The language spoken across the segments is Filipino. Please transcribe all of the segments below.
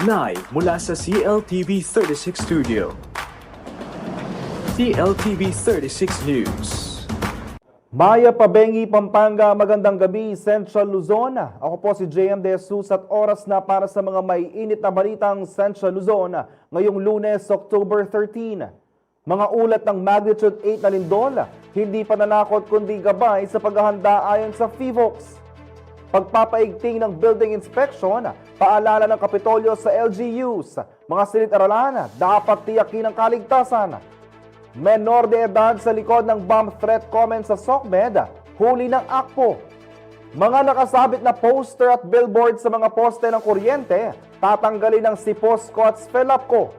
Live mula sa CLTV 36 Studio. CLTV 36 News. Maya Pabengi, Pampanga, magandang gabi, Central Luzon. Ako po si JM De Jesus at oras na para sa mga may init na balitang Central Luzon ngayong Lunes, October 13. Mga ulat ng magnitude 8 na lindol, hindi pananakot kundi gabay sa paghahanda ayon sa FIVOX. Pagpapaigting ng building inspection, paalala ng Kapitolyo sa LGUs, mga silid-aralan, dapat tiyakin ang kaligtasan. Menor de edad sa likod ng bomb threat comment sa SOCMED, huli ng ACPO. Mga nakasabit na poster at billboard sa mga poste ng kuryente, tatanggalin ng Sipos-Cots Felapco.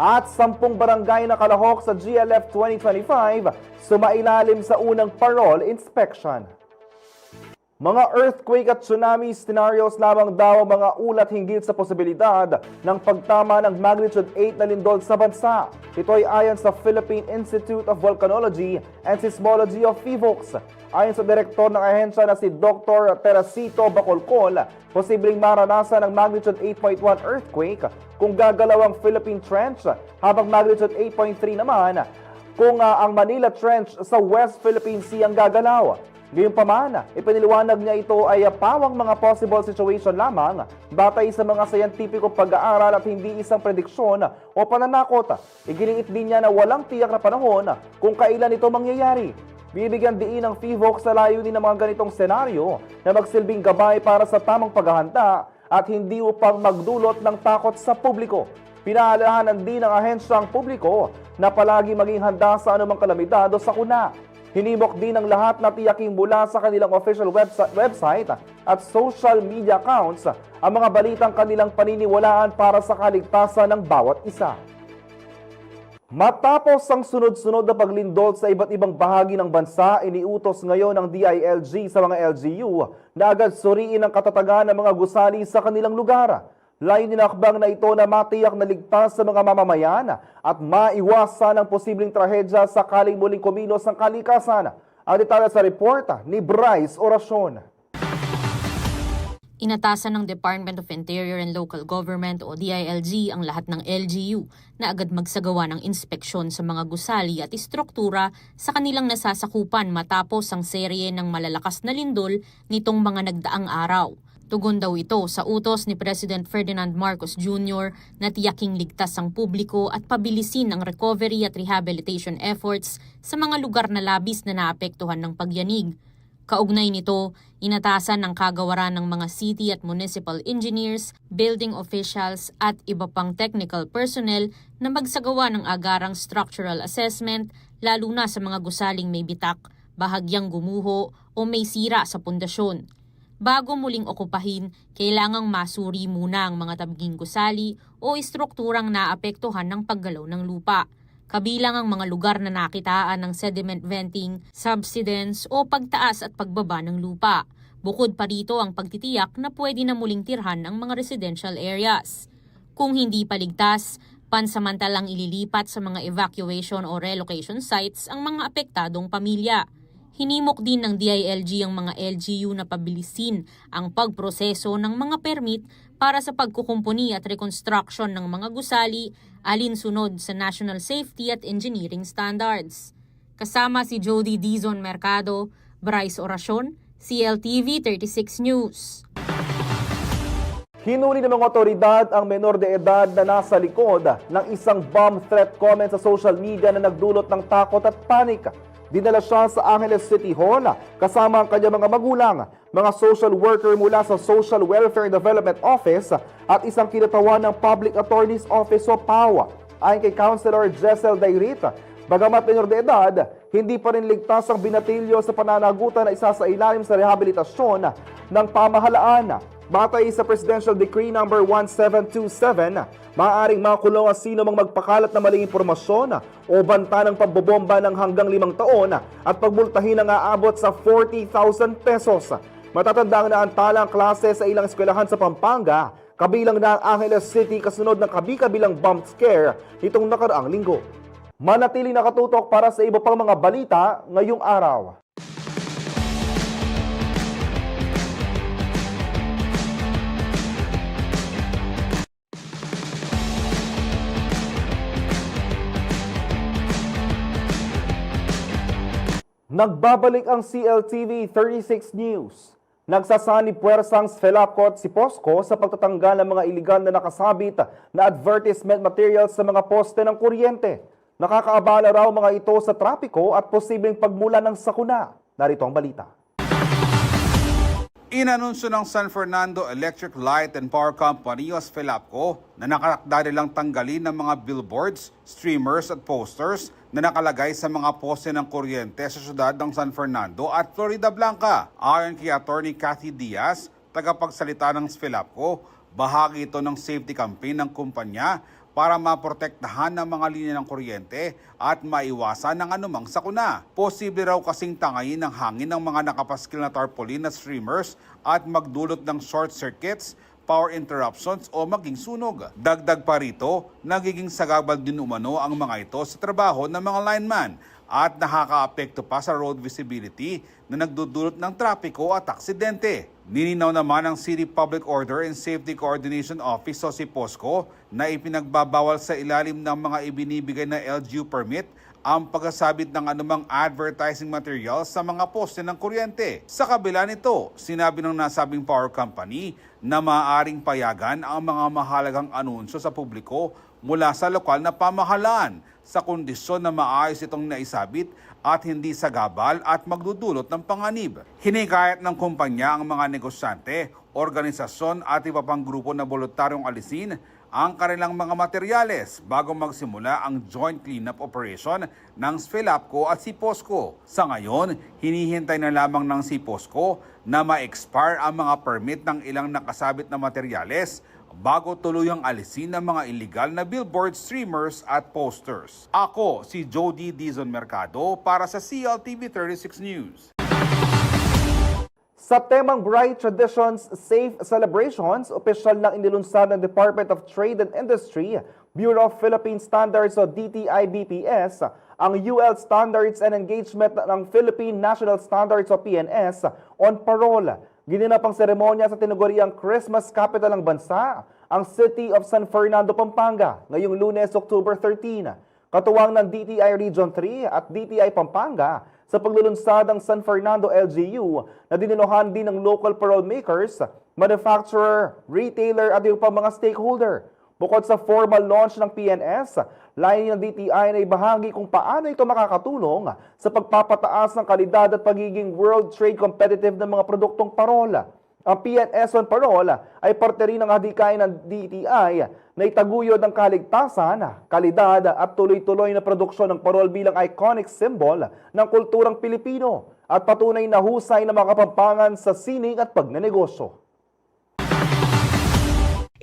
At 10 barangay na kalahok sa GLF 2025, sumailalim sa unang parole inspection. Mga earthquake at tsunami scenarios lamang daw ang mga ulat hinggil sa posibilidad ng pagtama ng magnitude 8 na lindol sa bansa. Ito ay ayon sa Philippine Institute of Volcanology and Seismology of FIVOX. Ayon sa direktor ng ahensya na si Dr. Teracito Bacolcol, posibleng maranasan ng magnitude 8.1 earthquake kung gagalaw ang Philippine Trench, habang magnitude 8.3 naman kung ang Manila Trench sa West Philippine Sea ang gagalaw. Gayunpaman, ipiniliwanag niya ito ay pawang mga possible situation lamang batay sa mga scientific pag-aaral at hindi isang prediksyon o pananakot. Iginiit din niya na walang tiyak na panahon kung kailan ito mangyayari. Bibigyan diin ng FIVOX sa layunin ng mga ganitong senaryo na magsilbing gabay para sa tamang paghahanda at hindi upang magdulot ng takot sa publiko. Pinaalahanan din ng ahensya ang publiko na palagi maging handa sa anumang kalamidad o sakuna. Hinimok din ng lahat na tiyaking mula sa kanilang official website at social media accounts ang mga balitang kanilang paniniwalaan para sa kaligtasan ng bawat isa. Matapos ang sunod-sunod na paglindol sa iba't ibang bahagi ng bansa, iniutos ngayon ng DILG sa mga LGU na agad suriin ang katatagan ng mga gusali sa kanilang lugar. Layunin ng akbang na ito na matiyak na ligtas sa mga mamamayan at maiwasan ang posibleng trahedya sakaling muling kumilos ang kalikasan. Ang detalye sa report ni Bryce Oracion. Inatasan ng Department of Interior and Local Government o DILG ang lahat ng LGU na agad magsagawa ng inspeksyon sa mga gusali at istruktura sa kanilang nasasakupan matapos ang serye ng malalakas na lindol nitong mga nagdaang araw. Tugon daw ito sa utos ni President Ferdinand Marcos Jr. na tiyaking ligtas ang publiko at pabilisin ang recovery at rehabilitation efforts sa mga lugar na labis na naapektuhan ng pagyanig. Kaugnay nito, inatasan ng kagawaran ng mga city at municipal engineers, building officials at iba pang technical personnel na magsagawa ng agarang structural assessment lalo na sa mga gusaling may bitak, bahagyang gumuho o may sira sa pundasyon. Bago muling okupahin, kailangang masuri muna ang mga tabinging gusali o istrukturang naapektuhan ng paggalaw ng lupa. Kabilang ang mga lugar na nakitaan ng sediment venting, subsidence o pagtaas at pagbaba ng lupa. Bukod pa rito ang pagtitiyak na pwede na muling tirhan ang mga residential areas. Kung hindi paligtas, pansamantalang ililipat sa mga evacuation o relocation sites ang mga apektadong pamilya. Hinimok din ng DILG ang mga LGU na pabilisin ang pagproseso ng mga permit para sa pagkukumpuni at reconstruction ng mga gusali alinsunod sa National Safety at Engineering Standards. Kasama si Jody Dizon Mercado, Bryce Oracion, CLTV 36 News. Hinuli ng mga otoridad ang menor de edad na nasa likod ng isang bomb threat comment sa social media na nagdulot ng takot at panik. Dinala siya sa Angeles City Hall kasama ang kanyang mga magulang, mga social worker mula sa Social Welfare and Development Office at isang kinatawan ng Public Attorney's Office o PAW. Ayon kay Councilor Jessel Dairita, bagamat menor de edad, hindi pa rin ligtas ang binatilyo sa pananagutan na isasailalim sa rehabilitasyon ng pamahalaan. Batay sa Presidential Decree No. 1727, maaaring makulong ang sino mang magpakalat ng maling impormasyon o banta ng pagbobomba ng hanggang 5 taon at pagmultahin ang aabot sa 40,000 pesos. Matatandang na ang klase sa ilang eskwelahan sa Pampanga, kabilang na ang Angeles City kasunod ng kabi-kabilang bomb scare nitong nakaraang linggo. Manatiling nakatutok para sa iba pang mga balita ngayong araw. Nagbabalik ang CLTV 36 News. Nagsasani puwersang SFELAPCO at si POSCO sa pagtatanggal ng mga iligal na nakasabit na advertisement materials sa mga poste ng kuryente. Nakakaabala raw mga ito sa trapiko at posibleng pagmula ng sakuna. Narito ang balita. Inanunsyo ng San Fernando Electric Light and Power Company o SFELAPCO na nakatakda nilang tanggalin ng mga billboards, streamers at posters na nakalagay sa mga poste ng kuryente sa syudad ng San Fernando at Florida Blanca. Ayon kay Attorney Cathy Diaz, tagapagsalita ng SFELAPCO, bahagi ito ng safety campaign ng kumpanya para maprotektahan ng mga linya ng kuryente at maiwasan ng anumang sakuna. Posible raw kasing tangayin ng hangin ng mga nakapaskil na tarpaulin at streamers at magdulot ng short circuits, power interruptions o maging sunog. Dagdag pa rito, nagiging sagabal din umano ang mga ito sa trabaho ng mga lineman at nakakaapekto pa sa road visibility na nagdudulot ng trapiko at aksidente. Nilinaw naman ng City Public Order and Safety Coordination Office o si POSCO na ipinagbabawal sa ilalim ng mga ibinibigay na LGU permit ang pagkasabit ng anumang advertising materials sa mga poste ng kuryente. Sa kabila nito, sinabi ng nasabing power company na maaaring payagan ang mga mahalagang anunsyo sa publiko mula sa lokal na pamahalaan sa kondisyon na maayos itong naisabit at hindi sagabal at magdudulot ng panganib. Hinikayat ng kumpanya ang mga negosyante, organisasyon at iba pang grupo na voluntaryong alisin ang kanilang mga materyales bago magsimula ang joint cleanup operation ng SFELAPCO at si POSCO. Sa ngayon, hinihintay na lamang ng si POSCO na ma-expire ang mga permit ng ilang nakasabit na materyales bago tuluyang alisin ng mga illegal na billboard, streamers at posters. Ako si Jody Dizon Mercado para sa CLTV 36 News. Sa temang Bright Traditions Safe Celebrations, opisyal na inilunsad ng Department of Trade and Industry, Bureau of Philippine Standards o DTI-BPS, ang UL Standards and Engagement ng Philippine National Standards o PNS on parole. Ginanap ang seremonya sa tinaguriang Christmas capital ng bansa, ang City of San Fernando, Pampanga, ngayong Lunes, October 13. Katuwang ng DTI Region 3 at DTI Pampanga sa paglulunsad ng San Fernando LGU na dininuhan din ng local parole makers, manufacturer, retailer at yung pang mga stakeholder. Bukod sa formal launch ng PNS, layunin ng DTI na ibahagi kung paano ito makakatulong sa pagpapataas ng kalidad at pagiging world trade competitive ng mga produktong parola. Ang PNS on parole ay parte rin ng hadikain ng DTI na itaguyod ng kaligtasan, kalidad at tuloy-tuloy na produksyon ng parol bilang iconic symbol ng kulturang Pilipino at patunay na husay na mga Kapampangan sa sining at pagnenegosyo.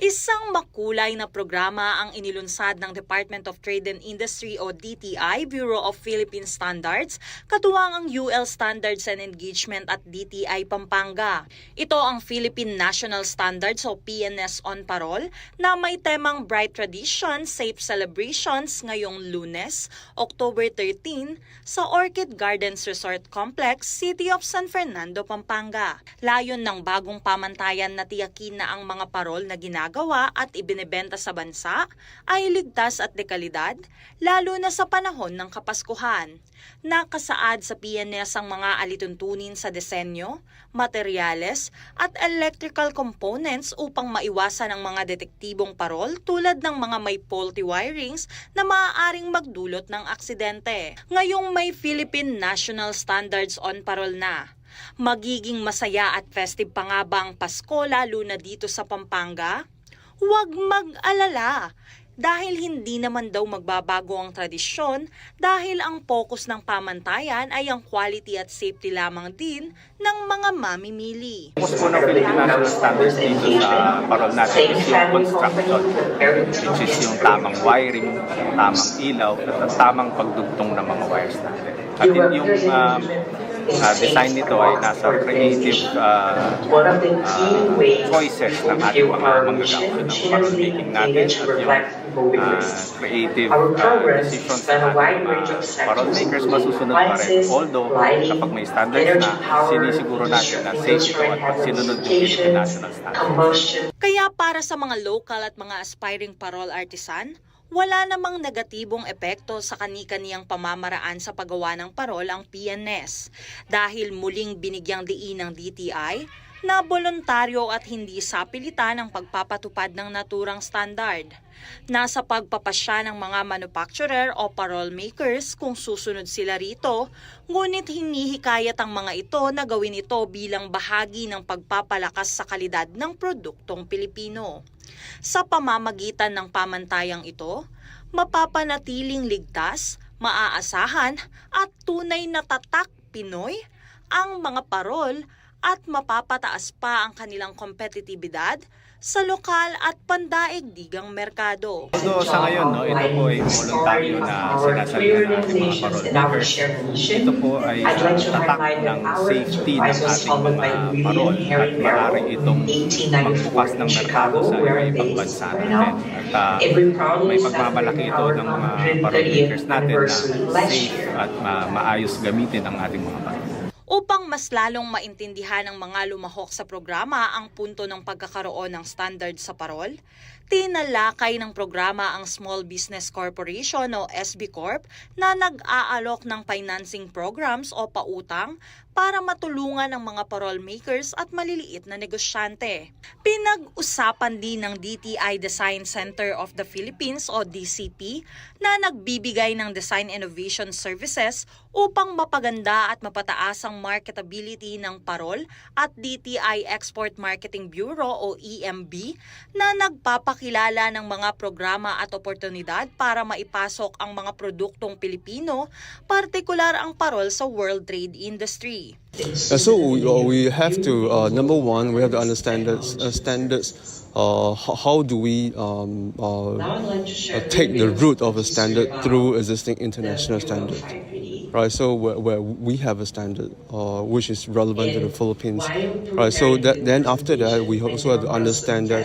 Isang makulay na programa ang inilunsad ng Department of Trade and Industry o DTI, Bureau of Philippine Standards, katuwang ang UL Standards and Engagement at DTI Pampanga. Ito ang Philippine National Standards o PNS on Parole na may temang Bright Tradition, Safe Celebrations ngayong Lunes, October 13, sa Orchid Gardens Resort Complex, City of San Fernando, Pampanga. Layon ng bagong pamantayan na tiyakin na ang mga parol na ginagawa at ibinebenta sa bansa ay ligtas at dekalidad, lalo na sa panahon ng Kapaskuhan. Nakasaad sa PNS ang mga alituntunin sa disenyo, materyales at electrical components upang maiwasan ang mga detektibong parol tulad ng mga may faulty wirings na maaaring magdulot ng aksidente. Ngayong may Philippine National Standards on Parole na, magiging masaya at festive pa nga ba ang Pasko lalo na dito sa Pampanga? Huwag mag-alala dahil hindi naman daw magbabago ang tradisyon dahil ang focus ng pamantayan ay ang quality at safety lamang din ng mga mamimili. Focus po ng Philippine National Standards dito sa parol natin is yung construction, which is yung tamang wiring, tamang ilaw, at tamang pagdugtong ng mga wires natin. At yung design nito ay nasa creative choices ng ating mga manggagawa ng parol making natin at yung creative decisions ng ating mga parol makers masusunod pa rin. Although kapag may standards na, sinisiguro natin na safe ito at pag sinunod yung Philippine National Standards. Kaya para sa mga local at mga aspiring parol artisan, Wala namang negatibong epekto sa kani-kaniyang pamamaraan sa paggawa ng parol ang PNS dahil muling binigyang diin ng DTI na voluntaryo at hindi sapilitan ang pagpapatupad ng naturang standard. Nasa pagpapasya ng mga manufacturer o parol makers kung susunod sila rito, ngunit hinihikayat ang mga ito na gawin ito bilang bahagi ng pagpapalakas sa kalidad ng produktong Pilipino. Sa pamamagitan ng pamantayang ito, mapapanatiling ligtas, maaasahan at tunay na tatak Pinoy ang mga parol at mapapataas pa ang kanilang kompetitibidad sa lokal at pandaigdigang merkado. Although sa ngayon, ito po ay voluntaryo na sinasalihan ng ating mga parol makers. Ito po ay tatak ng safety ng ating mga parol at maaaring itong magbukas ng merkado sa ibang bansa natin. At may pagmamalaki ito ng mga parol makers natin na safe at maayos gamitin ang ating mga parol. Upang mas lalong maintindihan ng mga lumahok sa programa ang punto ng pagkakaroon ng standard sa parol, tinalakay ng programa ang Small Business Corporation o SB Corp na nag-aalok ng financing programs o pautang para matulungan ang mga parol makers at maliliit na negosyante. Pinag-usapan din ng DTI Design Center of the Philippines o DCP na nagbibigay ng design innovation services upang mapaganda at mapataas ang marketability ng parol at DTI Export Marketing Bureau o EMB na nagpapakilala ng mga programa at oportunidad para maipasok ang mga produktong Pilipino, partikular ang parol sa world trade industry. So we have to number one, we have to understand that standards. How do we take the root of a standard through existing international standards? Right, so where we have a standard which is relevant to the Philippines, right? So then after that, we also have to understand that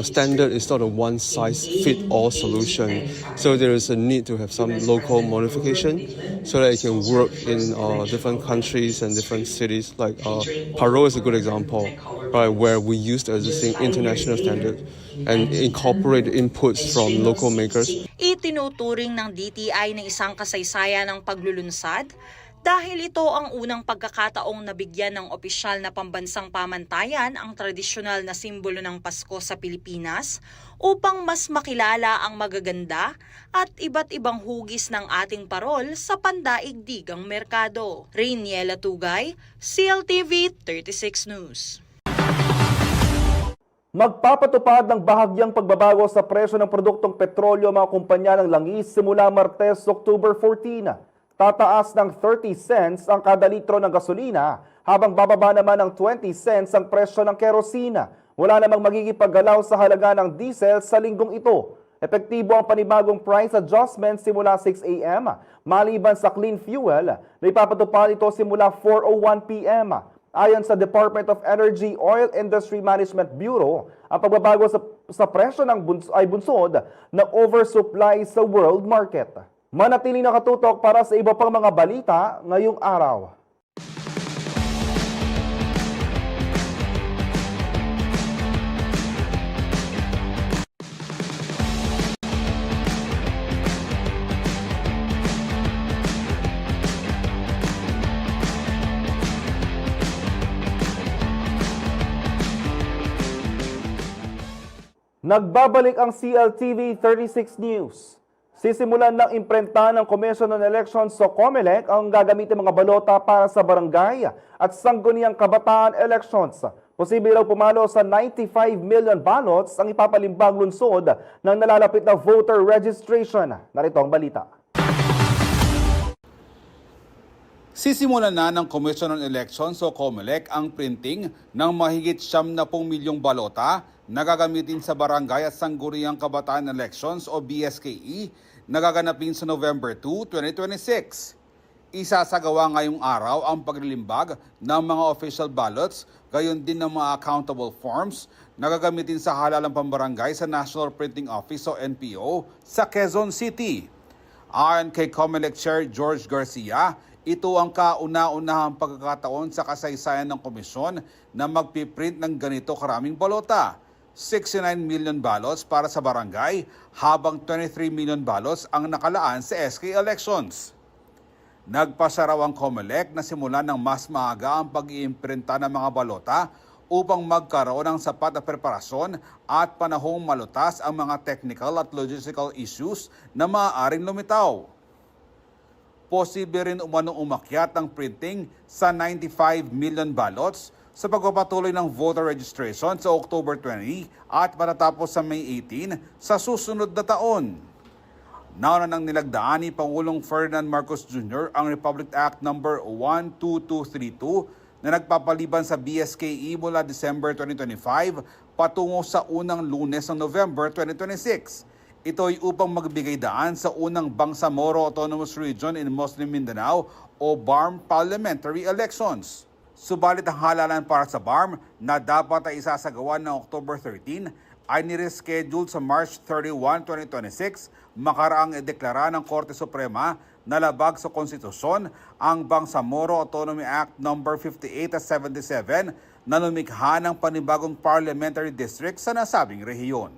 standard is not a one-size-fit-all solution. So there is a need to have some local modification so that it can work in different countries and different cities. Like Paro is a good example, right, where we use the existing international standard and incorporate inputs from local makers. Itinuturing ng DTI na isang kasaysayan ng paglulunsad dahil ito ang unang pagkakataong nabigyan ng opisyal na pambansang pamantayan ang tradisyonal na simbolo ng Pasko sa Pilipinas upang mas makilala ang magaganda at iba't ibang hugis ng ating parol sa pandaigdigang merkado. Rainiela Tugay, CLTV 36 News. Magpapatupad ng bahagyang pagbabago sa presyo ng produktong petrolyo ang mga kumpanya ng langis simula Martes, October 14. Tataas ng 30 cents ang kada litro ng gasolina habang bababa naman ng 20 cents ang presyo ng kerosina. Wala namang magiging paggalaw sa halaga ng diesel sa linggong ito. Epektibo ang panibagong price adjustment simula 6 a.m. maliban sa clean fuel na ipapatupad ito simula 4:01 p.m. Ayon sa Department of Energy Oil Industry Management Bureau, ang pagbabago sa presyo ay bunsod ng oversupply sa world market. Manatiling nakatutok para sa iba pang mga balita ngayong araw. Nagbabalik ang CLTV 36 News. Sisimulan ng imprenta ng Commission on Elections o COMELEC ang gagamitin mga balota para sa barangay at sangguniang kabataan elections. Posible raw pumalo sa 95 million ballots ang ipapalimbang lungsod ng nalalapit na voter registration. Narito ang balita. Sisimulan na ng Commission on Elections o COMELEC ang printing ng mahigit 70 milyong balota na gagamitin sa barangay at sangguniang kabataan elections o BSKE na gaganapin sa November 2, 2026. Isasagawa ngayong araw ang paglilimbag ng mga official ballots, gayon din ng mga accountable forms na gagamitin sa halalang pambarangay sa National Printing Office o NPO sa Quezon City. Ayon kay COMELEC Chair George Garcia, ito ang kauna-unahang pagkakataon sa kasaysayan ng komisyon na magpiprint ng ganito karaming balota. 69 million ballots para sa barangay habang 23 million ballots ang nakalaan sa SK elections. Nagpasa raw ang COMELEC na simulan ng mas maaga ang pag-iimprinta ng mga balota upang magkaroon ng sapat na preparasyon at panahong malutas ang mga technical at logistical issues na maaaring lumitaw. Posible rin umanong umakyat ang printing sa 95 million ballots sa pagpapatuloy ng voter registration sa October 20 at matatapos sa May 18 sa susunod na taon. Nauna nang nilagdaan ni Pangulong Ferdinand Marcos Jr. ang Republic Act No. 12232 na nagpapaliban sa BSKE mula December 2025 patungo sa unang Lunes ng November 2026. Ito ay upang magbigay daan sa unang Bangsamoro Autonomous Region in Muslim Mindanao o BARM parliamentary elections. Subalit ang halalan para sa BARM na dapat ay isasagawa ng October 13 ay nireschedule sa March 31, 2026 makaraang ideklara ng Korte Suprema na labag sa konstitusyon ang Bangsamoro Autonomy Act No. 58 at 77 na lumikha ng panibagong parliamentary district sa nasabing rehiyon.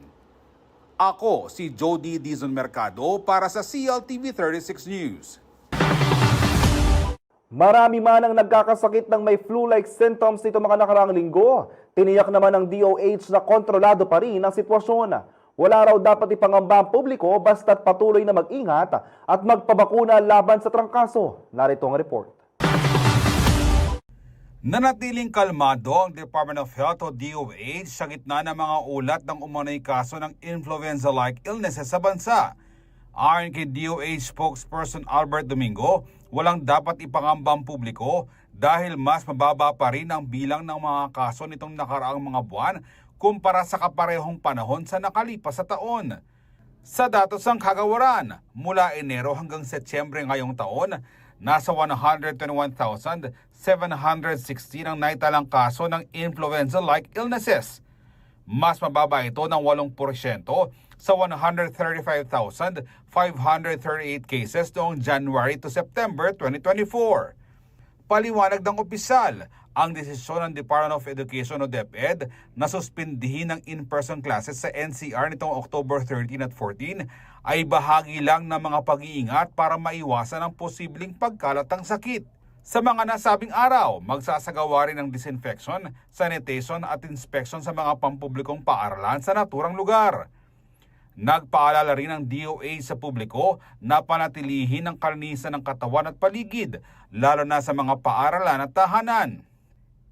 Ako si Jody Dizon Mercado para sa CLTV 36 News. Marami man ang nagkakasakit ng may flu-like symptoms nito mga nakaraang linggo. Tiniyak naman ng DOH na kontrolado pa rin ang sitwasyon. Wala raw dapat ipangamba ang publiko basta't patuloy na mag-ingat at magpabakuna laban sa trangkaso. Narito ang report. Nanatiling kalmado ang Department of Health o DOH sa gitna ng mga ulat ng umano'y kaso ng influenza-like illnesses sa bansa. Ayon kay DOH spokesperson Albert Domingo, walang dapat ipangamba ang publiko dahil mas mababa pa rin ang bilang ng mga kaso nitong nakaraang mga buwan kumpara sa kaparehong panahon sa nakalipas sa taon. Sa datos ng kagawaran, mula Enero hanggang Setyembre ngayong taon, nasa 121,716 ang naitalang kaso ng influenza-like illnesses. Mas mababa ito ng 8% sa 135,538 cases noong January to September 2024. Paliwanag ng opisyal, ang desisyon ng Department of Education o DepEd na suspindihin ng in-person classes sa NCR nitong October 13 at 14 ay bahagi lang ng mga pag-iingat para maiwasan ang posibleng pagkalat ng sakit. Sa mga nasabing araw, magsasagawa rin ng disinfection, sanitation at inspection sa mga pampublikong paaralan sa naturang lugar. Nagpaalala rin ng DOH sa publiko na panatilihin ang kalinisan ng katawan at paligid, lalo na sa mga paaralan at tahanan.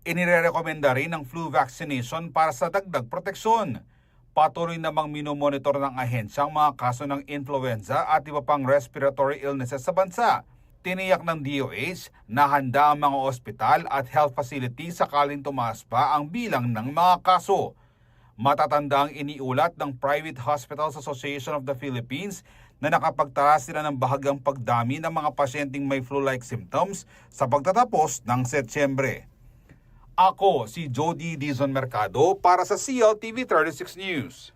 Inirekomenda rin ang flu vaccination para sa dagdag proteksyon. Patuloy namang minomonitor ng ahensya ang mga kaso ng influenza at iba pang respiratory illnesses sa bansa. Tiniyak ng DOH na handa ang mga ospital at health facilities sakaling tumaas pa ang bilang ng mga kaso. Matatanda ang iniulat ng Private Hospitals Association of the Philippines na nakapagtala sila ng bahagyang pagdami ng mga pasyenteng may flu-like symptoms sa pagtatapos ng Setyembre. Ako si Jody Dizon Mercado para sa CLTV 36 News.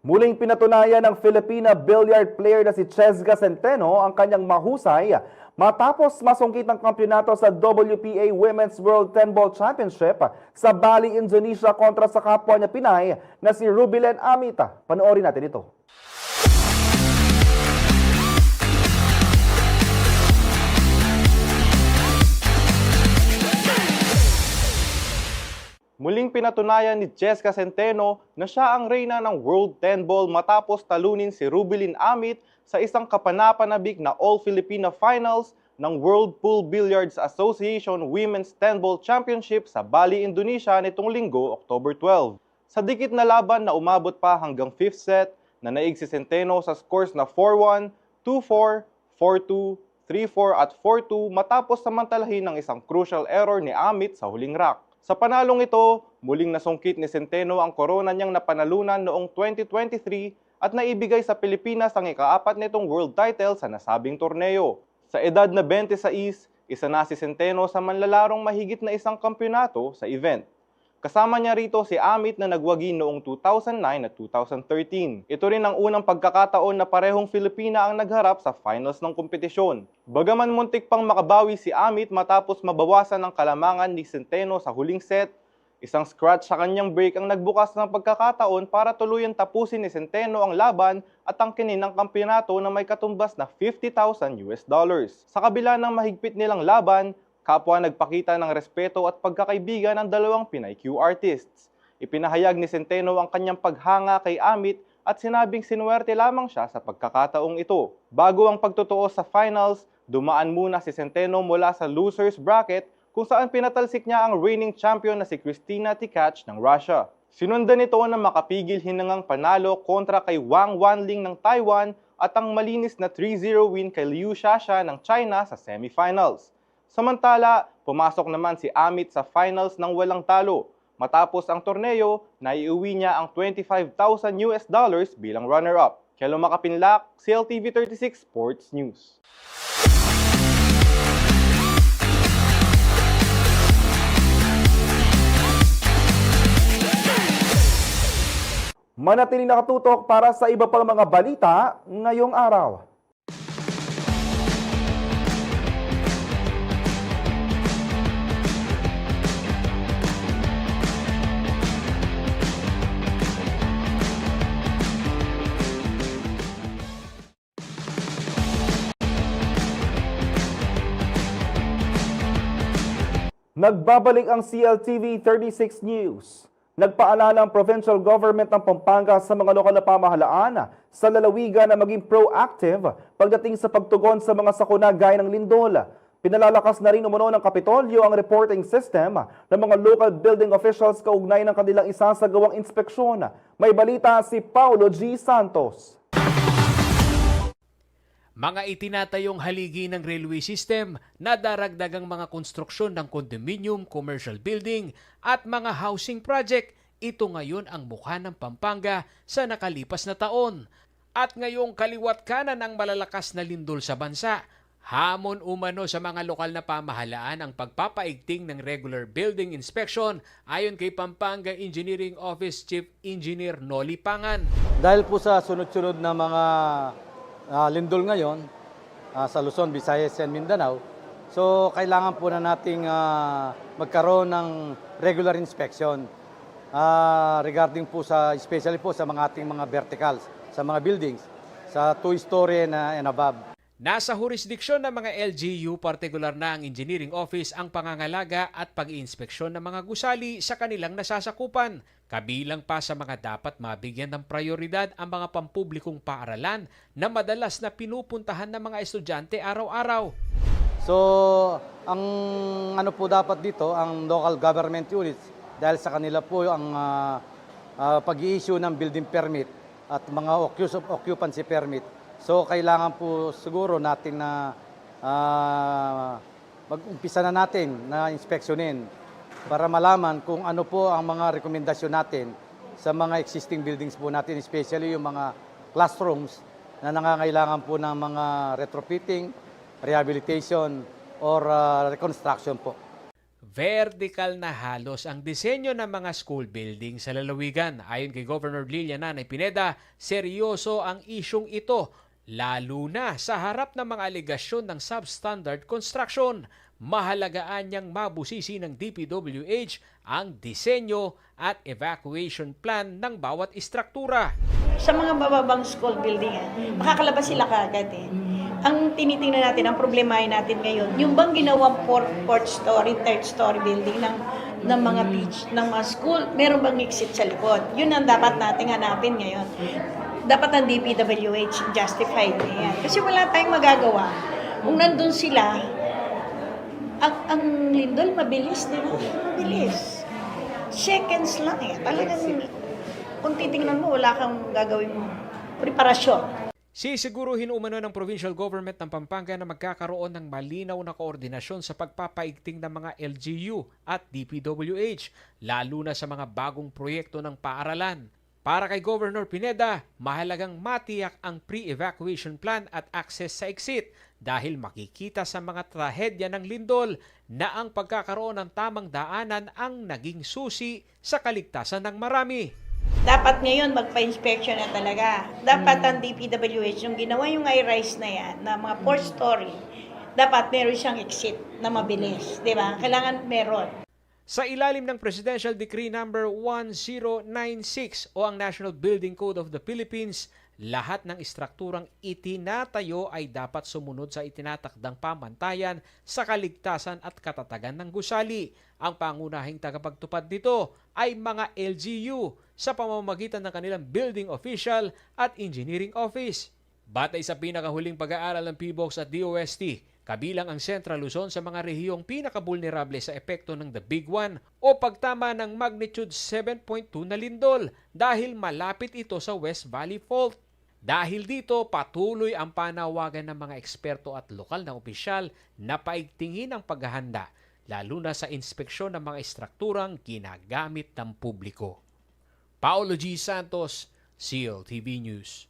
Muling pinatunayan ng Filipina billiard player na si Chesga Centeno ang kanyang mahusay matapos masungkit ng kampyonato sa WPA Women's World 10 Ball Championship sa Bali, Indonesia kontra sa kapwa niya Pinay na si Rubilen Amita. Panoorin natin ito. Muling pinatunayan ni Chesga Centeno na siya ang reyna ng World 10 Ball matapos talunin si Rubilen Amit sa isang kapanapanabik na All-Filipina Finals ng World Pool Billiards Association Women's 10 Ball Championship sa Bali, Indonesia nitong Linggo, October 12. Sa dikit na laban na umabot pa hanggang 5th set, nanaig si Centeno sa scores na 4-1, 2-4, 4-2, 3-4 at 4-2 matapos samantalahin ng isang crucial error ni Amit sa huling rack. Sa panalong ito, muling nasungkit ni Centeno ang korona niyang napanalunan noong 2023 at naibigay sa Pilipinas ang ika-4 nitong world title sa nasabing torneo. Sa edad na 26, isa na si Centeno sa manlalarong mahigit na isang kampyonato sa event. Kasama niya rito si Amit na nagwagi noong 2009 at 2013. Ito rin ang unang pagkakataon na parehong Filipina ang nagharap sa finals ng kompetisyon. Bagaman muntik pang makabawi si Amit matapos mabawasan ng kalamangan ni Centeno sa huling set, Isang scratch sa kanyang break ang nagbukas ng pagkakataon para tuluyan tapusin ni Centeno ang laban at angkinin ng kampeonato na may katumbas na $50,000. Sa kabila ng mahigpit nilang laban, kapwa nagpakita ng respeto at pagkakaibigan ng dalawang Pinay Q artists. Ipinahayag ni Centeno ang kanyang paghanga kay Amit at sinabing sinuwerte lamang siya sa pagkakataong ito. Bago ang pagtotoo sa finals, dumaan muna si Centeno mula sa losers bracket kung saan pinatalsik niya ang reigning champion na si Kristina Tkach ng Russia. Sinundan ito na makapigil hinangang panalo kontra kay Wang Wanling ng Taiwan at ang malinis na 3-0 win kay Liu Xaxia ng China sa semifinals. Samantala, pumasok naman si Amit sa finals ng walang talo. Matapos ang torneo, naiuwi niya ang $25,000 bilang runner-up. Kelo Makapinlak, CLTV 36 Sports News. Manatiling nakatutok para sa iba pang mga balita ngayong araw. Nagbabalik ang CLTV 36 News. Nagpaalala ang provincial government ng Pampanga sa mga lokal na pamahalaan sa lalawigan na maging proactive pagdating sa pagtugon sa mga sakuna gaya ng lindol. Pinalalakas na rin umano ng Kapitolyo ang reporting system ng mga local building officials kaugnay ng kanilang isasagawang inspeksyon. May balita si Paulo G. Santos. Mga itinatayong haligi ng railway system na daragdagang mga konstruksyon ng condominium, commercial building at mga housing project. Ito ngayon ang mukha ng Pampanga sa nakalipas na taon. At ngayong kaliwat kanan ang malalakas na lindol sa bansa. Hamon umano sa mga lokal na pamahalaan ang pagpapaigting ng regular building inspection ayon kay Pampanga Engineering Office Chief Engineer Noli Pangan. Dahil po sa sunod-sunod na mga lindol ngayon sa Luzon, Visayas and Mindanao, so kailangan po na nating magkaroon ng regular inspection regarding po sa, especially po sa mga ating mga verticals, sa mga buildings, sa 2-story and above. Nasa jurisdiksyon ng mga LGU, partikular na ang Engineering Office ang pangangalaga at pag-iinspeksyon ng mga gusali sa kanilang nasasakupan. Kabilang pa sa mga dapat mabigyan ng prioridad ang mga pampublikong paaralan na madalas na pinupuntahan ng mga estudyante araw-araw. So, ang ano po dapat dito, ang local government units, dahil sa kanila po ang pag-i-issue ng building permit at mga occupancy permit. So, kailangan po siguro natin na mag-umpisa na natin na inspeksyonin para malaman kung ano po ang mga rekomendasyon natin sa mga existing buildings po natin, especially yung mga classrooms na nangangailangan po ng mga retrofitting, rehabilitation, or reconstruction po. Vertical na halos ang disenyo ng mga school building sa lalawigan. Ayon kay Governor Lilian Pineda, seryoso ang isyung ito, lalo na sa harap ng mga alegasyon ng substandard construction. Mahalagaan niyang mabusisi ng DPWH ang disenyo at evacuation plan ng bawat istruktura. Sa mga bababang school building, makakalabas sila kaagad eh. Ang tinitingnan natin, ang problemahin natin ngayon, yung bang ginawang 4th story, 3rd story building ng mga beach, ng mga school, meron bang exit sa likod? Yun ang dapat natin hanapin ngayon. Dapat ang DPWH justified na yan. Kasi wala tayong magagawa. Kung nandun sila, ang lindol, mabilis, di ba? Mabilis. Seconds lang eh. Talagang, kung titingnan mo, wala kang gagawing preparasyon. Sisiguruhin umano ng provincial government ng Pampanga na magkakaroon ng malinaw na koordinasyon sa pagpapaigting ng mga LGU at DPWH, lalo na sa mga bagong proyekto ng paaralan. Para kay Governor Pineda, mahalagang matiyak ang pre-evacuation plan at access sa exit dahil makikita sa mga trahedya ng lindol na ang pagkakaroon ng tamang daanan ang naging susi sa kaligtasan ng marami. Dapat ngayon magpa-inspection na talaga. Dapat ang DPWH, yung ginawa yung high-rise na yan, na mga 4th story, dapat meron siyang exit na mabilis. Di ba? Kailangan meron. Sa ilalim ng Presidential Decree number 1096 o ang National Building Code of the Philippines, lahat ng istrukturang itinatayo ay dapat sumunod sa itinatakdang pamantayan sa kaligtasan at katatagan ng gusali. Ang pangunahing tagapagtupad nito ay mga LGU sa pamamagitan ng kanilang building official at engineering office. Batay sa pinakahuling pag-aaral ng PBOX at DOST, kabilang ang Central Luzon sa mga rehiyong pinakabulnerable sa epekto ng The Big One o pagtama ng magnitude 7.2 na lindol dahil malapit ito sa West Valley Fault. Dahil dito, patuloy ang panawagan ng mga eksperto at lokal na opisyal na paigtingin ang paghahanda, lalo na sa inspeksyon ng mga istrukturang ginagamit ng publiko. Paolo G. Santos, CLTV News.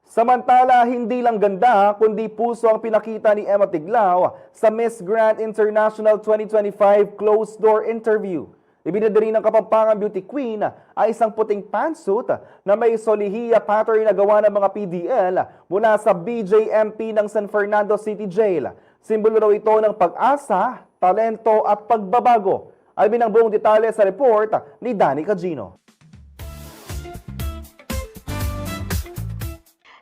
Samantala, hindi lang ganda kundi puso ang pinakita ni Emma Tiglao sa Miss Grand International 2025 closed-door interview. Ibinadiri ng Kapampangan Beauty Queen ay isang puting pantsuit na may solihiya pattern na gawa ng mga PDL mula sa BJMP ng San Fernando City Jail. Simbolo raw ito ng pag-asa, talento at pagbabago. Almin ang buong detalye sa report ni Danny Cagino.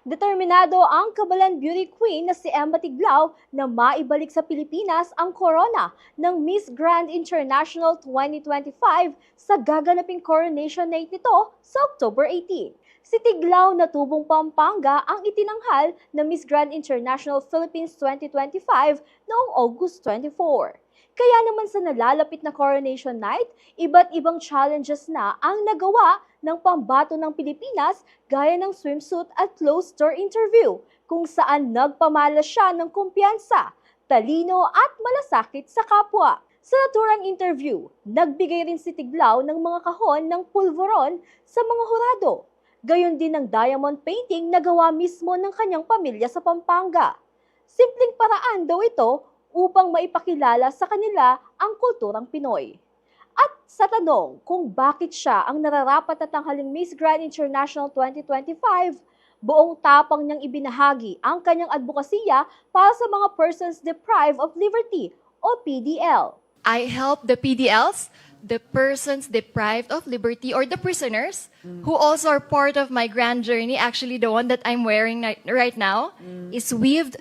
Determinado ang Kabalan Beauty Queen na si Emma Tiglao na maibalik sa Pilipinas ang corona ng Miss Grand International 2025 sa gaganaping coronation night nito sa October 18. Si Tiglao na tubong Pampanga ang itinanghal na Miss Grand International Philippines 2025 noong August 24. Kaya naman sa nalalapit na coronation night, iba't ibang challenges na ang nagawa ng pambato ng Pilipinas gaya ng swimsuit at closed-door interview kung saan nagpamalas siya ng kumpiyansa, talino at malasakit sa kapwa. Sa naturang interview, nagbigay rin si Tiglao ng mga kahon ng pulveron sa mga hurado. Gayon din ng diamond painting na gawa mismo ng kanyang pamilya sa Pampanga. Simpleng paraan daw ito upang maipakilala sa kanila ang kulturang Pinoy. At sa tanong kung bakit siya ang nararapat na tanghaling Miss Grand International 2025, buong tapang niyang ibinahagi ang kanyang advokasya para sa mga persons deprived of liberty o PDL. I help the PDLs, the persons deprived of liberty or the prisoners who also are part of my grand journey. Actually, the one that I'm wearing right now is weaved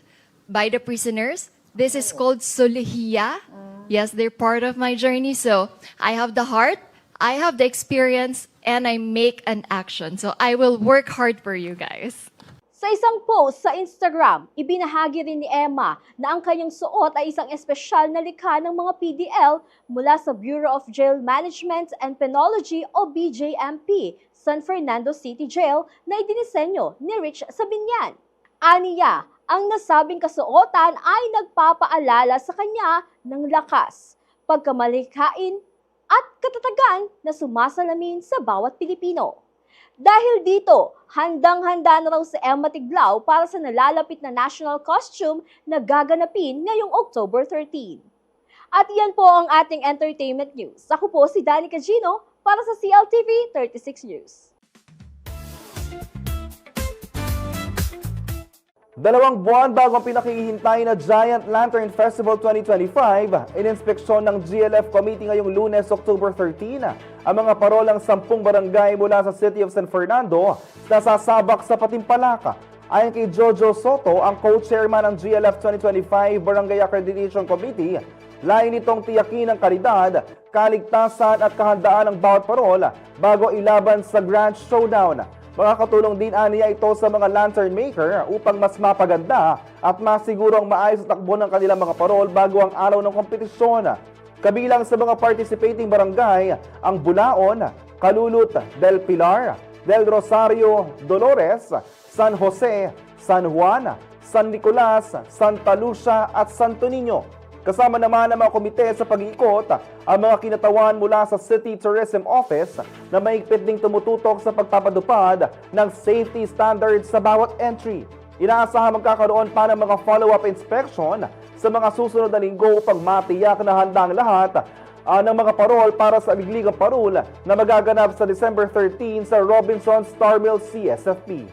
by the prisoners. This is called solihiya. Yes, they're part of my journey. So I have the heart, I have the experience, and I make an action. So I will work hard for you guys. Sa isang post sa Instagram, ibinahagi rin ni Emma na ang kanyang suot ay isang espesyal na likha ng mga PDL mula sa Bureau of Jail Management and Penology o BJMP, San Fernando City Jail na idinisenyo ni Rich Sabinian. Aniya, ang nasabing kasuotan ay nagpapaalala sa kanya ng lakas, pagkamalikhain at katatagan na sumasalamin sa bawat Pilipino. Dahil dito, handang-handa na raw si Emma Tiglao para sa nalalapit na national costume na gaganapin ngayong October 13. At iyan po ang ating entertainment news. Ako po si Danny Cagino para sa CLTV 36 News. 2 buwan bago ang pinakihintay na Giant Lantern Festival 2025, ininspeksyon ng GLF Committee ngayong Lunes, October 13, ang mga parolang 10 barangay mula sa City of San Fernando na sasabak sa Patimpalaka. Ayon kay Jojo Soto, ang co-chairman ng GLF 2025 Barangay Accreditation Committee, layo nitong tiyakin ang kalidad, kaligtasan at kahandaan ng bawat parol bago ilaban sa Grand Showdown. Makakatulong din aniya ito sa mga lantern maker upang mas mapaganda at masiguro ang maayos na takbo ng kanilang mga parol bago ang araw ng kompetisyon. Kabilang sa mga participating barangay ang Bulaon, Calulut, Del Pilar, Del Rosario, Dolores, San Jose, San Juan, San Nicolas, Santa Lucia at Santo Niño. Kasama naman ang mga komite sa pag-iikot ang mga kinatawan mula sa City Tourism Office na mahigpit ding tumututok sa pagpapadupad ng safety standards sa bawat entry. Inaasahan magkakaroon pa ng mga follow-up inspection sa mga susunod na linggo upang matiyak na handa ang lahat ng mga parol para sa Ligligang Parol na magaganap sa December 13 sa Robinson Star Mill CSFP.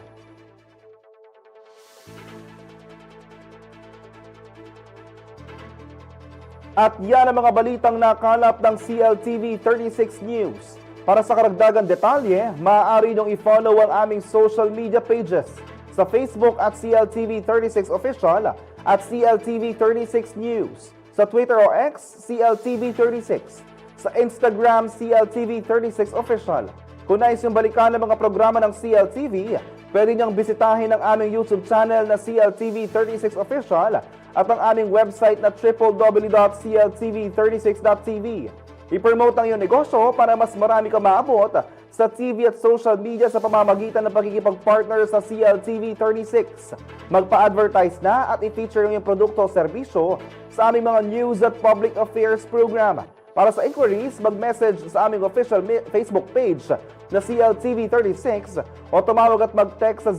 At yan ang mga balitang nakalap ng CLTV 36 News. Para sa karagdagang detalye, maaari niyong i-follow ang aming social media pages sa Facebook at CLTV 36 Official at CLTV 36 News, sa Twitter o X, CLTV 36, sa Instagram, CLTV 36 Official. Kung nais yung balikan ng mga programa ng CLTV, pwede niyang bisitahin ang aming YouTube channel na CLTV 36 Official at ang aming website na www.cltv36.tv. I-promote ang iyong negosyo para mas marami ka maabot sa TV at social media sa pamamagitan ng pagkikipag-partner sa CLTV 36. Magpa-advertise na at i-feature ang iyong produkto o serbisyo sa aming mga news at public affairs program. Para sa inquiries, mag-message sa aming official Facebook page na CLTV 36 o tumawag at mag-text sa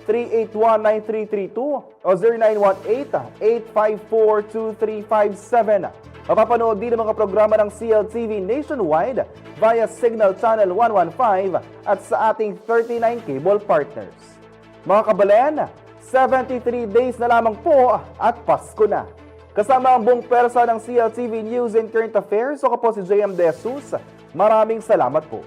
0930-381-9332 o 0918-854-2357. Mapapanood din ang mga programa ng CLTV nationwide via Signal Channel 115 at sa ating 39 cable partners. Mga kabalen, 73 days na lamang po at Pasko na. Kasama ang buong pwersa ng CLTV News and Current Affairs, ako po si JM De Jesus. Maraming salamat po.